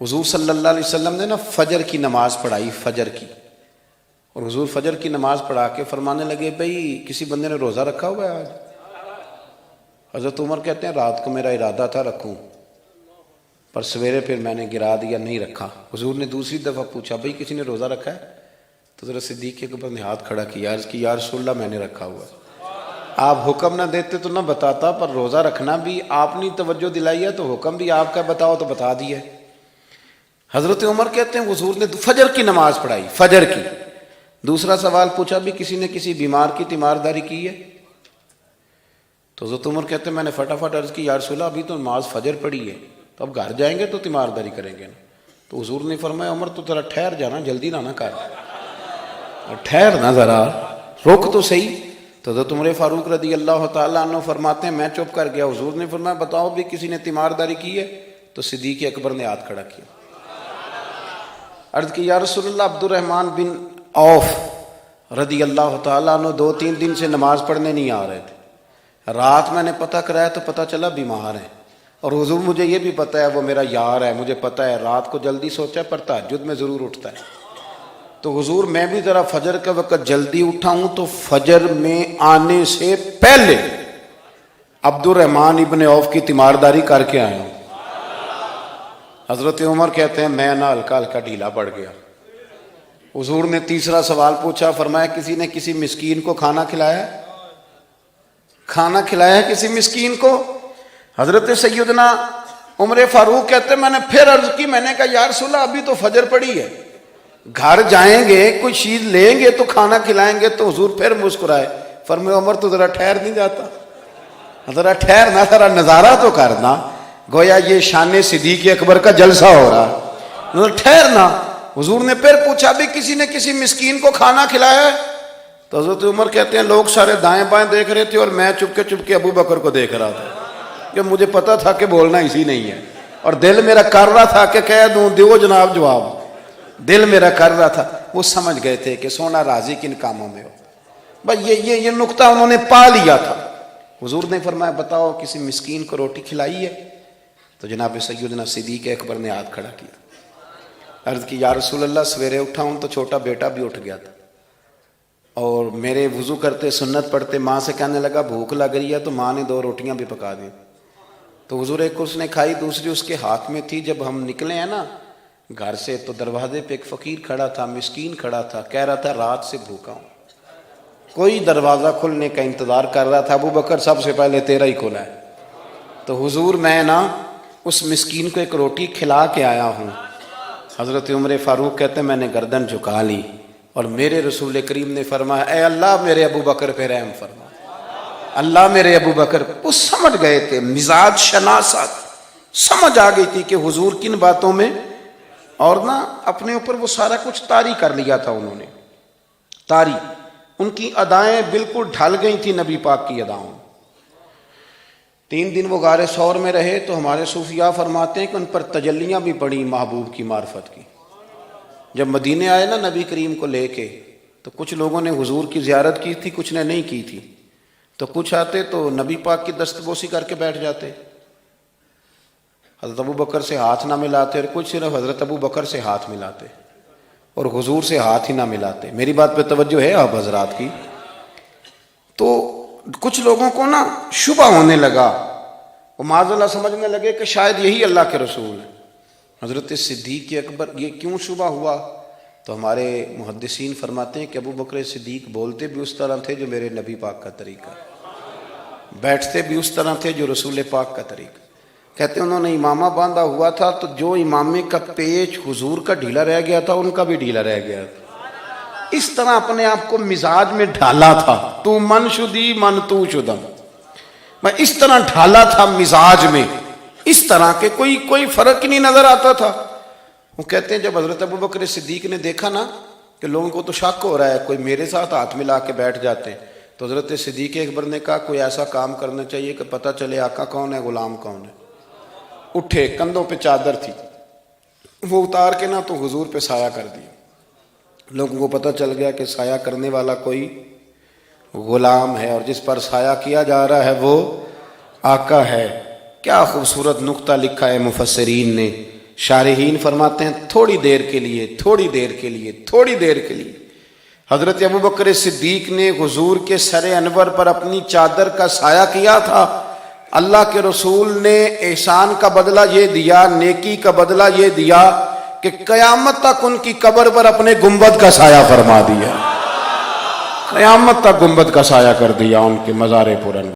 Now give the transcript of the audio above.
حضور صلی اللہ علیہ وسلم نے نا فجر کی نماز پڑھائی، فجر کی، اور حضور فجر کی نماز پڑھا کے فرمانے لگے بھئی کسی بندے نے روزہ رکھا ہوا ہے آج؟ حضرت عمر کہتے ہیں رات کو میرا ارادہ تھا رکھوں، پر سویرے پھر میں نے گرا دیا، نہیں رکھا۔ حضور نے دوسری دفعہ پوچھا بھئی کسی نے روزہ رکھا ہے؟ تو حضرت صدیق کے اوپر نے ہاتھ کھڑا کیا، عرض کی یا رسول اللہ میں نے رکھا ہوا ہے۔ آپ حکم نہ دیتے تو نہ بتاتا، پر روزہ رکھنا بھی آپ نے توجہ دلائی ہے تو حکم بھی آپ کا بتاؤ تو بتا دیا۔ حضرت عمر کہتے ہیں حضور نے فجر کی نماز پڑھائی، فجر کی۔ دوسرا سوال پوچھا بھی کسی نے کسی بیمار کی تیمارداری کی ہے؟ تو حضرت عمر کہتے ہیں میں نے فٹافٹ عرض کی یا رسول اللہ ابھی تو نماز فجر پڑھی ہے، تو اب گھر جائیں گے تو تیمارداری کریں گے نا۔ تو حضور نے فرمایا عمر تو ذرا ٹھہر جانا، جلدی نہ کر، ٹھہر نہ ذرا، روک تو صحیح۔ تو حضرت عمر فاروق رضی اللہ تعالیٰ عنہ فرماتے ہیں میں چپ کر گیا، حضور نے فرمایا بتاؤ بھی کسی نے تیمارداری کی ہے؟ تو صدیق اکبر نے ہاتھ کھڑا کیا، عرض کی یا رسول اللہ عبد الرحمن بن عوف رضی اللہ تعالیٰ عنہ 2-3 دن سے نماز پڑھنے نہیں آ رہے تھے، رات میں نے پتہ کرایا تو پتہ چلا بیمار ہیں، اور حضور مجھے یہ بھی پتہ ہے وہ میرا یار ہے، مجھے پتہ ہے رات کو جلدی سوچا پر تہجد میں ضرور اٹھتا ہے، تو حضور میں بھی ذرا فجر کے وقت جلدی اٹھا ہوں تو فجر میں آنے سے پہلے عبد الرحمن ابن عوف کی تیمارداری کر کے آیا ہوں۔ حضرت عمر کہتے ہیں میں نہ ہلکا ہلکا ڈھیلا پڑ گیا۔ حضور نے تیسرا سوال پوچھا، فرمایا کسی نے کسی مسکین کو کھانا کھلایا ہے؟ کھانا کھلایا ہے کسی مسکین کو؟ حضرت سیدنا عمر فاروق کہتے ہیں میں نے پھر عرض کی، میں نے کہا یا رسول اللہ ابھی تو فجر پڑی ہے، گھر جائیں گے کوئی چیز لیں گے تو کھانا کھلائیں گے۔ تو حضور پھر مسکرائے، فرمایا عمر تو ذرا ٹھہر نہیں جاتا، ذرا ٹھہرنا، ذرا نظارہ تو کرنا، گویا یہ شان صدیق اکبر کا جلسہ ہو رہا، ٹھہرنا۔ حضور نے پھر پوچھا بھی کسی نے کسی مسکین کو کھانا کھلایا ہے؟ تو حضرت عمر کہتے ہیں لوگ سارے دائیں بائیں دیکھ رہے تھے اور میں چپ کے ابو بکر کو دیکھ رہا تھا، کہ مجھے پتا تھا کہ بولنا اسی نہیں ہے، اور دل میرا کر رہا تھا کہ کہہ دوں دیو جناب جواب، دل میرا کر رہا تھا۔ وہ سمجھ گئے تھے کہ سونا راضی کن کاموں میں ہو، بس یہ نقطہ انہوں نے پا لیا تھا۔ حضور نے فرمایا بتاؤ کسی مسکین کو روٹی کھلائی ہے؟ تو جناب سیدنا صدیق اکبر نے ہاتھ کھڑا کیا، عرض کی یا رسول اللہ سویرے اٹھا ہوں تو چھوٹا بیٹا بھی اٹھ گیا تھا، اور میرے وضو کرتے سنت پڑھتے ماں سے کہنے لگا بھوک لگ رہی ہے، تو ماں نے 2 روٹیاں بھی پکا دی، تو حضور ایک اس نے کھائی دوسری اس کے ہاتھ میں تھی۔ جب ہم نکلے ہیں نا گھر سے تو دروازے پہ ایک فقیر کھڑا تھا، مسکین کھڑا تھا، کہہ رہا تھا رات سے بھوکا ہوں، کوئی دروازہ کھلنے کا انتظار کر رہا تھا، ابو بکر سب سے پہلے تیرا ہی کھلا ہے۔ تو حضور میں نا اس مسکین کو ایک روٹی کھلا کے آیا ہوں۔ حضرت عمر فاروق کہتے ہیں میں نے گردن جھکا لی، اور میرے رسول کریم نے فرمایا اے اللہ میرے ابو بکر پہ رحم فرما، اللہ میرے ابو بکر۔ وہ سمجھ گئے تھے، مزاج شناست سمجھ آ گئی تھی کہ حضور کن باتوں میں، اور نا اپنے اوپر وہ سارا کچھ طاری کر لیا تھا انہوں نے، طاری، ان کی ادائیں بالکل ڈھل گئی تھی نبی پاک کی اداؤں۔ 3 دن وہ غار ثور میں رہے تو ہمارے صوفیاء فرماتے ہیں کہ ان پر تجلیاں بھی پڑی محبوب کی معرفت کی۔ جب مدینے آئے نا نبی کریم کو لے کے، تو کچھ لوگوں نے حضور کی زیارت کی تھی، کچھ نے نہیں کی تھی، تو کچھ آتے تو نبی پاک کی دستبوسی کر کے بیٹھ جاتے، حضرت ابو بکر سے ہاتھ نہ ملاتے، اور کچھ صرف حضرت ابو بکر سے ہاتھ ملاتے اور حضور سے ہاتھ ہی نہ ملاتے۔ میری بات پہ توجہ ہے آپ حضرات کی؟ تو کچھ لوگوں کو نا شبہ ہونے لگا، وہ معاذ اللہ سمجھنے لگے کہ شاید یہی اللہ کے رسول ہیں۔ حضرت صدیق اکبر یہ کیوں شبہ ہوا؟ تو ہمارے محدثین فرماتے ہیں کہ ابو بکر صدیق بولتے بھی اس طرح تھے جو میرے نبی پاک کا طریقہ، بیٹھتے بھی اس طرح تھے جو رسول پاک کا طریقہ۔ کہتے ہیں انہوں نے امامہ باندھا ہوا تھا تو جو امامے کا پیچ حضور کا ڈھیلا رہ گیا تھا ان کا بھی ڈھیلا رہ گیا تھا، اس طرح اپنے آپ کو مزاج میں ڈھالا تھا، تو من شدی من تو شدم، میں اس طرح ڈھالا تھا مزاج میں، اس طرح کے کوئی فرق نہیں نظر آتا تھا۔ وہ کہتے ہیں جب حضرت ابو بکر صدیق نے دیکھا نا کہ لوگوں کو تو شک ہو رہا ہے، کوئی میرے ساتھ ہاتھ ملا کے بیٹھ جاتے ہیں، تو حضرت صدیق اکبر نے کہا کوئی ایسا کام کرنا چاہیے کہ پتہ چلے آقا کون ہے غلام کون ہے۔ اٹھے، کندھوں پہ چادر تھی، وہ اتار کے نا تو حضور پہ سایہ کر دیا، لوگوں کو پتہ چل گیا کہ سایہ کرنے والا کوئی غلام ہے، اور جس پر سایہ کیا جا رہا ہے وہ آقا ہے۔ کیا خوبصورت نقطہ لکھا ہے مفسرین نے شارحین فرماتے ہیں تھوڑی دیر کے لیے، تھوڑی دیر کے لیے، تھوڑی دیر کے لیے حضرت ابوبکر صدیق نے حضور کے سر انور پر اپنی چادر کا سایہ کیا تھا۔ اللہ کے رسول نے احسان کا بدلہ یہ دیا، نیکی کا بدلہ یہ دیا کہ قیامت تک ان کی قبر پر اپنے گنبد کا سایہ فرما دیا، قیامت تک گنبد کا سایہ کر دیا ان کے مزار پر انور۔